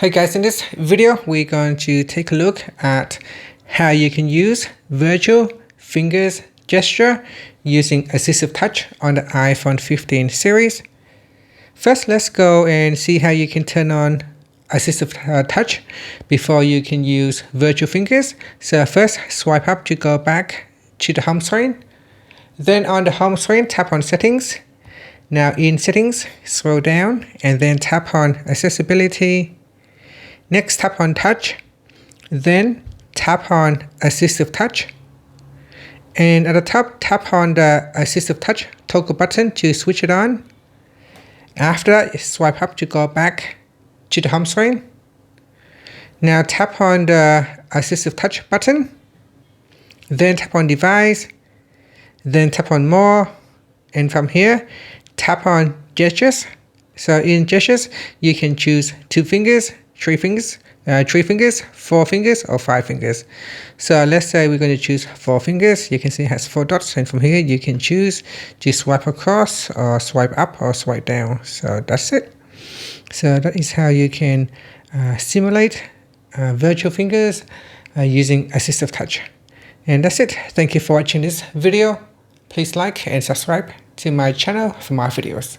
Hey guys, in this video we're going to take a look at how you can use virtual fingers gesture using AssistiveTouch on the iPhone 15 series. First, let's go and see how you can turn on AssistiveTouch before you can use virtual fingers. So first, swipe up to go back to the home screen. Then on the home screen, tap on Settings. Now in Settings, scroll down and then tap on Accessibility. Next, tap on Touch, then tap on AssistiveTouch, and at the top, tap on the AssistiveTouch toggle button to switch it on. After that, swipe up to go back to the home screen. Now tap on the AssistiveTouch button, then tap on Device, then tap on More, and from here, tap on Gestures. So in Gestures, you can choose 2 fingers, 3 fingers, 4 fingers, or 5 fingers. So let's say we're going to choose 4 fingers. You can see it has 4 dots, and from here you can choose to swipe across or swipe up or swipe down. So that's it. So that is how you can simulate virtual fingers using AssistiveTouch. And that's it. Thank you for watching this video. Please like and subscribe to my channel for more videos.